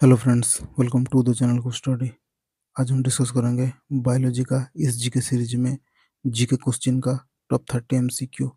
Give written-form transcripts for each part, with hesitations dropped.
Hello friends, welcome to the channel को study. आज हम डिस्कस करेंगे बायोलॉजी का इस जीके सीरीज में जीके क्वेश्चन का टॉप 30 एमसीक्यू।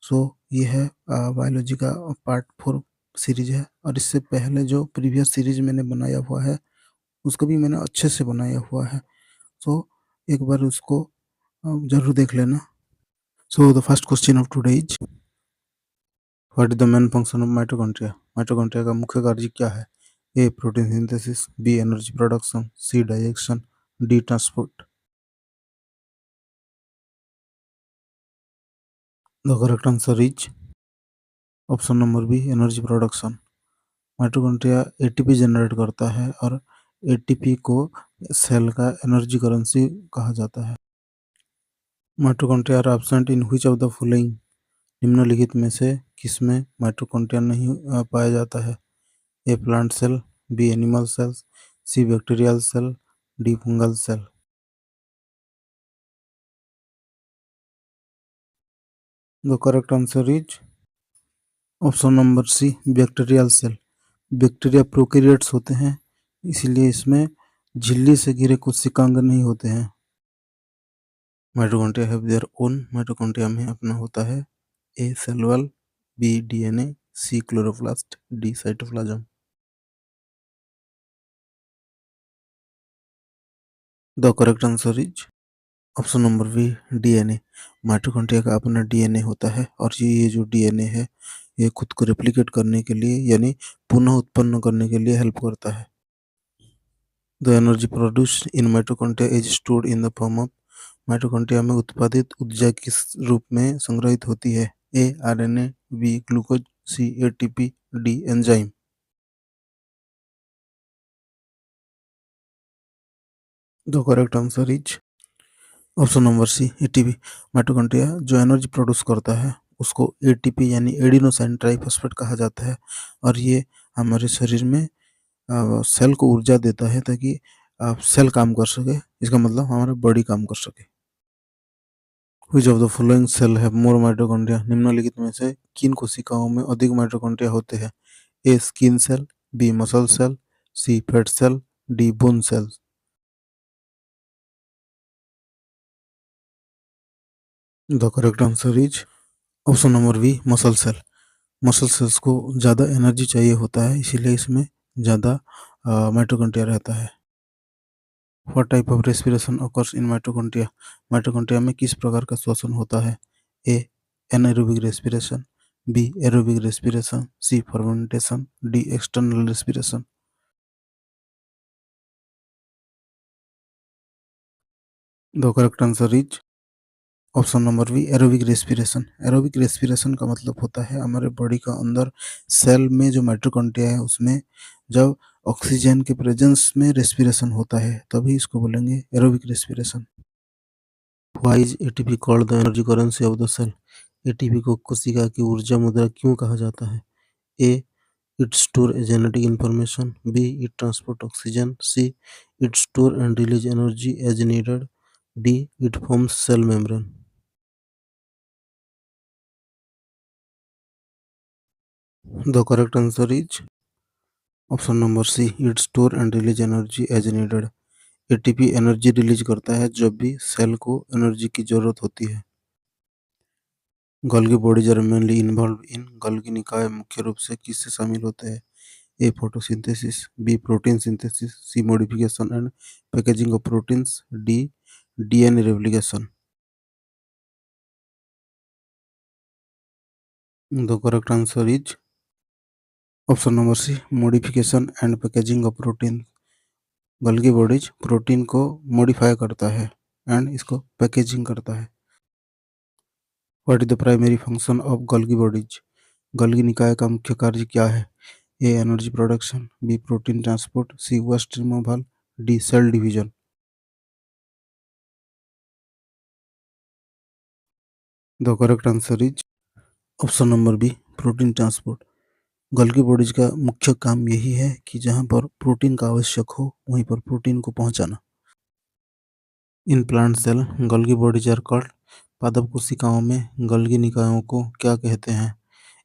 सो ये है बायोलॉजी का पार्ट 4 सीरीज है, और इससे पहले जो प्रीवियस सीरीज मैंने बनाया हुआ है उसको भी मैंने अच्छे से बनाया हुआ है। सो एक बार उसको ज़रूर देख लेना। So the first question of today is, what is the main function of mitochondria? Mitochondria का मुख्य कार्य क्या है? A protein synthesis, B energy production, C digestion, D transport. The correct answer is option number B, energy production. Mitochondria ATP generate करता है, और ATP को cell का एनर्जी करेंसी कहा जाता है। Mitochondria are absent in which of the following? निम्नलिखित में से किसमें माइटोकॉन्ड्रिया नहीं पाया जाता है? A plant cell, B animal cells, C bacterial cell, D fungal cell. The correct answer is option number C, bacterial cell. Bacteria prokaryotes होते हैं, इसीलिए इसमें झिल्ली से घिरे कोशिकांग नहीं होते हैं। Mitochondria have their own, mitochondria में अपना होता है A cell wall, B DNA, C chloroplast, D cytoplasm. The correct answer is option number B, DNA. Mitochondria का अपना डीएनए होता है, और ये जो डीएनए है ये खुद को रेप्लिकेट करने के लिए, यानी पुनः उत्पन्न करने के लिए हेल्प करता है। The energy produced in mitochondria is stored in the form of, mitochondria में उत्पादित ऊर्जा किस रूप में संग्रहित होती है? A RNA, B glucose, C ATP, D enzyme. The correct answer is option number C, ATP. Mitochondria जो एनर्जी प्रोड्यूस करता है उसको एटीपी यानी एडिनोसाइन ट्राइफॉस्फेट कहा जाता है, और ये हमारे शरीर में सेल को ऊर्जा देता है ताकि सेल काम कर सके, इसका मतलब हमारा बॉडी काम कर सके। Which of the following cell have more mitochondria? निम्नलिखित में से किन कोशिकाओं में अधिक माइटोकॉन्ड्रिया होते हैं? A skin cell, B muscle cell, C fat cell, D bone cell. The correct answer is option number B, muscle cell. Muscle cells को ज़्यादा एनर्जी चाहिए होता है, इसीलिए इसमें ज़्यादा माइटोकॉन्ड्रिया रहता है। What type of respiration occurs in mitochondria? Mitochondria में किस प्रकार का श्वसन होता है? A anaerobic respiration, B aerobic respiration, C fermentation, D external respiration. The correct answer is option number B, aerobic respiration. Aerobic respiration का मतलब होता है हमारे बॉडी का अंदर सेल में जो माइटोकॉन्ड्रिया है उसमें जब ऑक्सीजन के प्रेजेंस में रेस्पिरेशन होता है तभी इसको बोलेंगे aerobic respiration. Why is ATP called the energy currency of the cell? ATP को कोशिका की ऊर्जा मुद्रा क्यों कहा जाता है? A it store genetic information, B it transport oxygen, C it store and release energy as needed, D it forms cell membrane. The correct answer is option number C, it store and release energy as needed. ATP energy release करता है जब भी cell को energy की जरूरत होती है। Golgi bodies are mainly involve in, Golgi निकाय मुख्य रूप से किससे शामिल होते हैं? A photosynthesis, B protein synthesis, C modification and packaging of proteins, D DNA replication. The correct answer is option number C, modification and packaging of protein. Golgi bodies protein को modify करता है एंड इसको packaging करता है। What is the primary function of Golgi bodies? Golgi निकाय का मुख्य कार्य क्या है? A energy production, B protein transport, C waste removal, D cell division. The correct answer is option number B, protein transport. Golgi bodies का मुख्य काम यही है कि जहां पर प्रोटीन का आवश्यक हो वहीं पर प्रोटीन को पहुंचाना। In plant cell Golgi bodies are called, पादप कोशिकाओं में गोल्गी निकायों को क्या कहते हैं?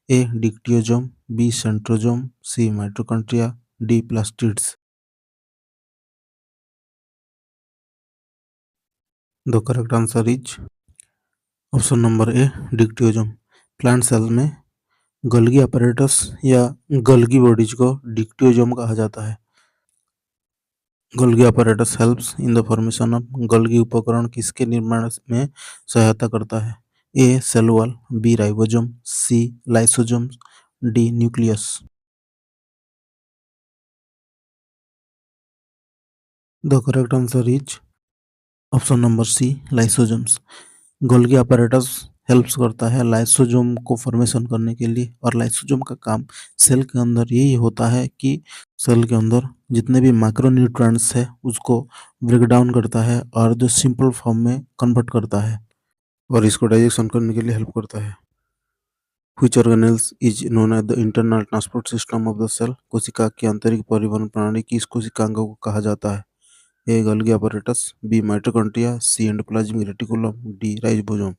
A dictyosome, B centrosome, C mitochondria, D plastids. The correct answer is option number A, dictyosome. Plant cell में गोल्गी apparatus या गोल्गी बॉडीज को डिक्टियोजम कहा जाता है। Golgi apparatus helps in the formation of Golgi उपकरण किसके निर्माण में सहायता करता है? A cell wall, B ribosome, C lysosome, D nucleus. The correct answer is option number C, lysosomes. Golgi apparatus helps करता है लाइसोसोम को फॉर्मेशन करने के लिए, और लाइसोसोम का काम सेल के अंदर यही होता है कि सेल के अंदर जितने भी माइक्रोन्यूट्रिएंट्स है उसको ब्रेक डाउन करता है और जो सिंपल फॉर्म में कन्वर्ट करता है और इसको डाइजेशन करने के लिए हेल्प करता है। Which organelles is known as the internal transport system of the cell? कोशिका की आंतरिक परिवहन प्रणाली किस कोशिकांग को कहा जाता है? A Golgi apparatus, B mitochondria, C endoplasmic reticulum, D ribosome.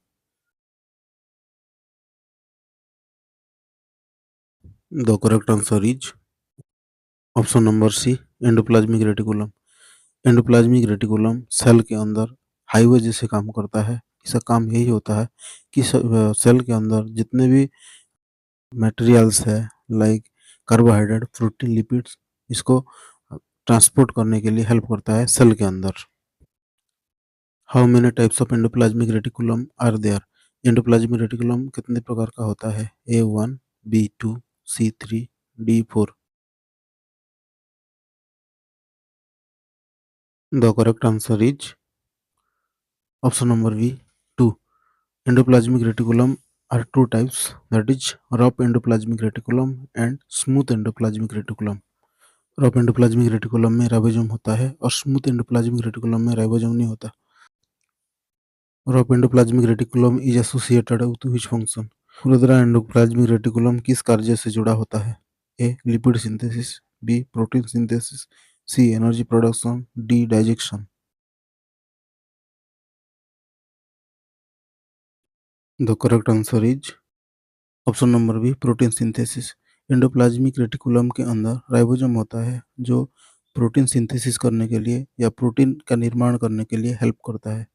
The correct answer is option number C, endoplasmic reticulum. Endoplasmic reticulum cell के अंदर हाईवे जैसे काम करता है। इसका काम यही होता है कि सेल के अंदर जितने भी मटेरियल्स है, लाइक कार्बोहाइड्रेट, प्रोटीन, लिपिड्स, इसको ट्रांसपोर्ट करने के लिए हेल्प करता है सेल के अंदर। How many types of endoplasmic reticulum are there? Endoplasmic reticulum कितने प्रकार का होता है? A one, B two, C three, D four. The correct answer is option number B, two. Endoplasmic reticulum are two types, that is rough endoplasmic reticulum and smooth endoplasmic reticulum. Rough endoplasmic reticulum में ribosome होता है और smooth endoplasmic reticulum में ribosome नहीं होता। Rough endoplasmic reticulum is associated with which function? रुद्रा endoplasmic reticulum किस कार्य से जुड़ा होता है? A lipid synthesis, B protein synthesis, C energy production, D digestion. The correct answer is option number B, protein synthesis. Endoplasmic reticulum के अंदर ribosome होता है जो प्रोटीन सिंथेसिस करने के लिए या प्रोटीन का निर्माण करने के लिए हेल्प करता है।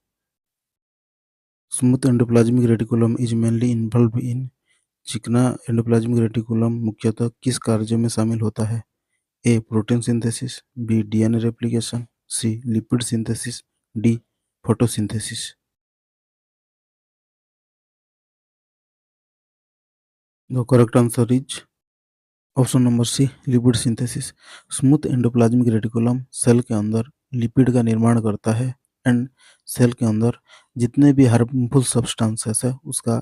Smooth endoplasmic reticulum is mainly involve इन। चिकना एंडोप्लाज्मिक रेटिकुलम मुख्यतः किस कार्य में शामिल होता है? A protein synthesis, B DNA replication, C lipid synthesis, D photosynthesis. The correct answer is option number C, lipid synthesis. Smooth endoplasmic reticulum cell के अंदर लिपिड का निर्माण करता है एंड सेल के अंदर जितने भी हार्मफुल सब्सटेंसेस है उसका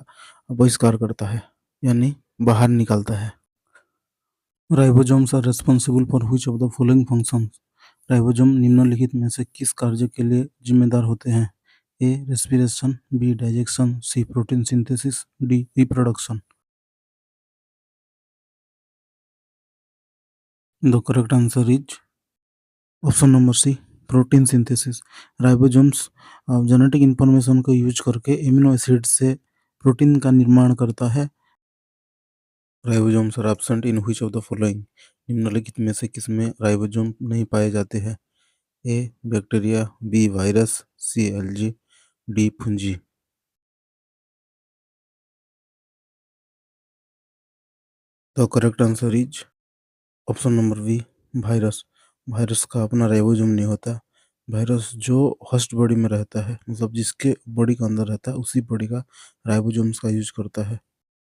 बहिष्कार करता है, यानी बाहर निकालता है। Ribosomes are responsible for which of the following functions? Ribosome निम्नलिखित में से किस कार्य के लिए जिम्मेदार होते हैं? A respiration, B digestion, C protein synthesis, D reproduction. The correct answer is option number C, protein synthesis. Ribosomes genetic information को यूज करके एमिनो एसिड से प्रोटीन का निर्माण करता है। Ribosomes are absent in which of the following? निम्नलिखित में से किसमें राइबोसोम नहीं पाए जाते हैं? A bacteria, B virus, C algae, D fungi. The correct answer is option number B, virus. Virus का अपना राइबोसोम नहीं होता। वायरस जो होस्ट बॉडी में रहता है, मतलब जिसके बॉडी के अंदर रहता है, उसी बॉडी का राइबोसोम्स का यूज करता है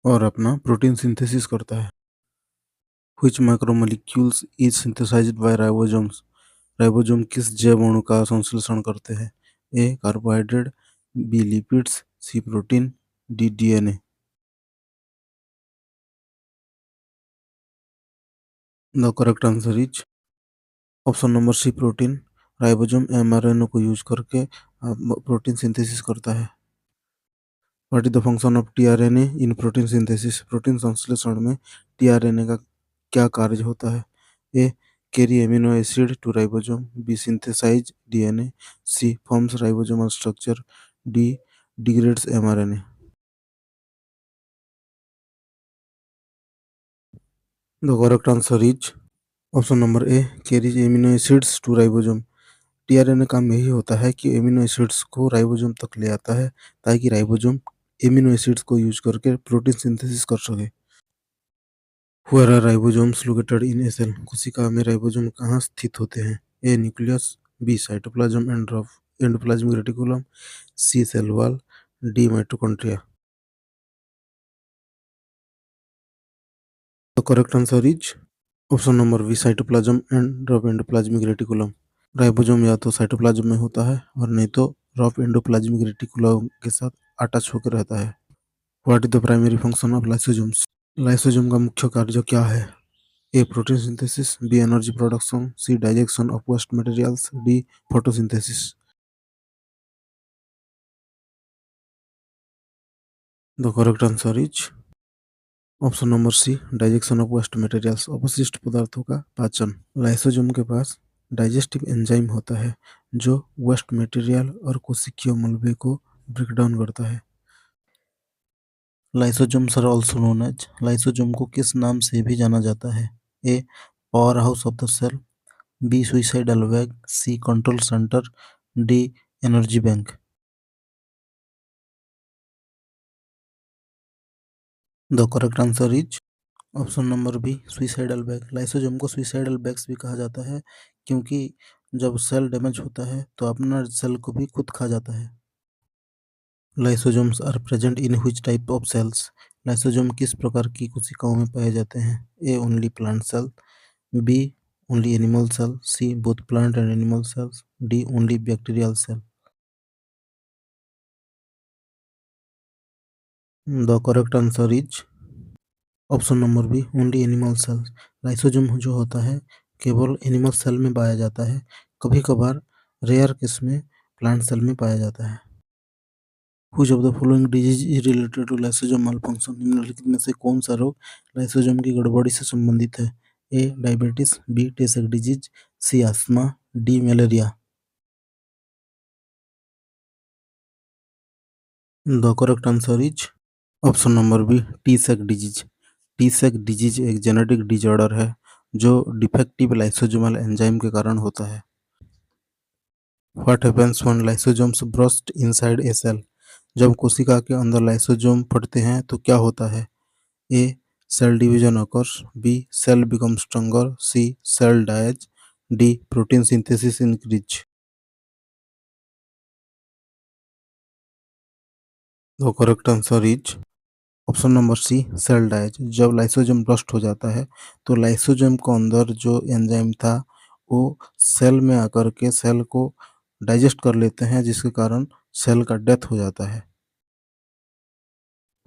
और अपना प्रोटीन सिंथेसिस करता है। Which macromolecules is synthesized by ribosomes? Ribosome किस जैव अणु का संश्लेषण करते हैं? A carbohydrate, B lipids, C protein, D DNA. The correct answer is option number C, protein. Ribosome mRNA को यूज करके प्रोटीन सिंथेसिस करता है। What is the function of tRNA in protein synthesis? प्रोटीन संश्लेषण में टीआरएनए का क्या कार्य होता है? A carry amino acid to ribosome, B synthesize DNA, C forms ribosomal structure, D degrades mRNA. The correct answer is option number A, carries amino acids to ribosome. TRNA काम यही होता है कि एमिनो एसिड्स को ribosome तक ले आता है ताकि राइबोसोम एमिनो एसिड्स को यूज करके प्रोटीन सिंथेसिस कर सके। Where are ribosomes located in a cell? कोशिका में राइबोसोम कहाँ स्थित होते हैं? A nucleus, B cytoplasm endoplasmic reticulum, C cell wall, D mitochondria. The correct answer is option number B cytoplasm endoplasmic reticulum. Ribosome या तो साइटोप्लाज्म में होता है और नहीं तो रफ एंडोप्लाज्मिक रेटिकुलम के साथ अटैच होकर रहता है। What is the primary function of lysosomes? Lysosome का मुख्य कार्य क्या है? A protein synthesis, B energy production, C digestion of waste materials, D photosynthesis. The correct answer is option number C digestion of waste materials, अपशिष्ट पदार्थों का पाचन। Lysosome के पास डाइजेस्टिव एंजाइम होता है जो वेस्ट मटेरियल और कोशिकीय मलबे को ब्रेक डाउन करता है। Lysosomes are also known as, lysosome को किस नाम से भी जाना जाता है? A power house of the cell, B suicidal bag, C control centre, D energy bank. The correct answer is option number B suicidal bag. Lysosome को suicidal bags भी कहा जाता है क्योंकि जब सेल डैमेज होता है तो अपना सेल को भी खुद खा जाता है। Lysosomes are present in which type of cells? Lysosome किस प्रकार की कोशिकाओं में पाए जाते हैं? A only plant cell, B only animal cell, C both plant and animal cells, D only bacterial cell. The correct answer is option number B only animal cells. Lysosome जो होता है केवल एनिमल सेल में पाया जाता है, कभी कभार रेयर केस में प्लांट सेल में पाया जाता है। Which of the following disease is related to lysosome malfunction? निम्नलिखित में से कौन सा रोग लाइसोसोम की गड़बड़ी से संबंधित है? ए diabetes, B Tay Sachs disease, C asthma, D malaria. The correct answer is option number B Tay Sachs disease. Tay Sachs disease एक जेनेटिक डिसऑर्डर है जो डिफेक्टिव लाइसोसोमल एंजाइम के कारण होता है। What happens when lysosomes burst inside a cell? जब कोशिका के अंदर लाइसोसोम फटते हैं तो क्या होता है? A cell division occurs, B cell become stronger, C cell dies, D protein synthesis increase. The correct answer is option number C cell dies. जब लाइसोसोम बर्स्ट हो जाता है तो लाइसोसोम के अंदर जो एंजाइम था वो सेल में आकर के सेल को डाइजेस्ट कर लेते हैं जिसके कारण सेल का डेथ हो जाता है।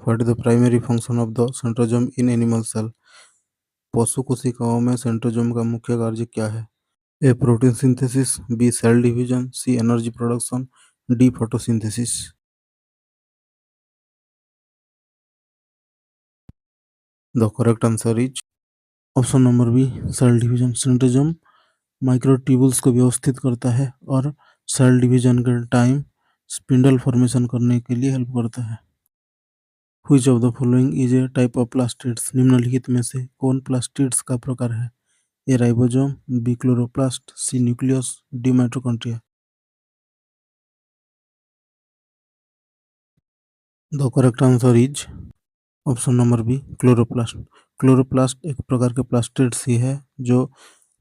What is the primary function of the centrosome in animal cell? पशु कोशिकाओं में सेंट्रोसोम का मुख्य कार्य क्या है? A protein synthesis, B cell division, C energy production, D photosynthesis. The correct answer is option number B cell division. Centrosome microtubules को व्यवस्थित करता है और सेल डिवीजन के टाइम स्पिंडल फॉर्मेशन करने के लिए हेल्प करता है। Which of the following is a type of plastids? निम्नलिखित में से कौन प्लास्टिड्स का प्रकार है? A ribosome, B chloroplast, C nucleus, D mitochondria. The correct answer is option number B chloroplast. Chloroplast एक प्रकार के प्लास्टिड्स ही है जो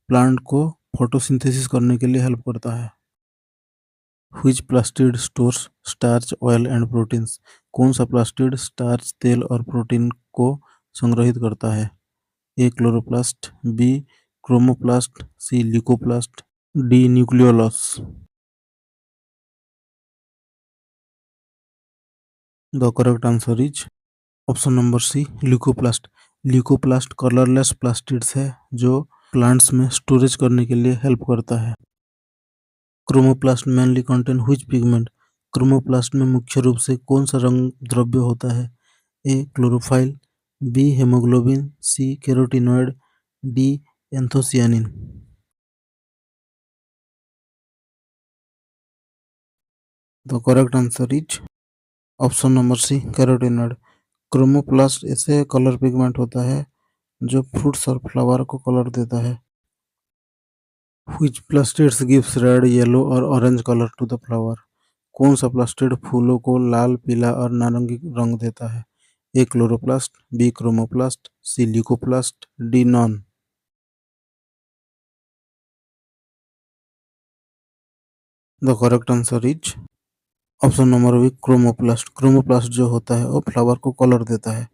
प्लांट को फोटोसिंथेसिस करने के लिए हेल्प करता है। Which plastid stores starch, oil and proteins? कौन सा प्लास्टिड स्टार्च, तेल और प्रोटीन को संग्रहित करता है? A chloroplast, B chromoplast, C leucoplast, D nucleolus. The correct answer is option number C leucoplast. Leucoplast colourless plastids है जो प्लांट्स में स्टोरेज करने के लिए हेल्प करता है। Chromoplast mainly contain which pigment? Chromoplast में मुख्य रूप से कौन सा रंग द्रव्य होता है? A chlorophyll, B haemoglobin, C carotenoid, D anthocyanin. The correct answer is option number C carotenoid. Chromoplast ऐसे कलर पिगमेंट होता है जो फ्रूट्स और फ्लावर को कलर देता है। Which plastids gives red yellow और orange colour to the flower? कौन सा प्लास्टिड फूलों को लाल पीला और नारंगी रंग देता है? A chloroplast, B chromoplast, C leucoplast, D none. The correct answer is option number B chromoplast. Chromoplast जो होता है वो फ्लावर को कलर देता है।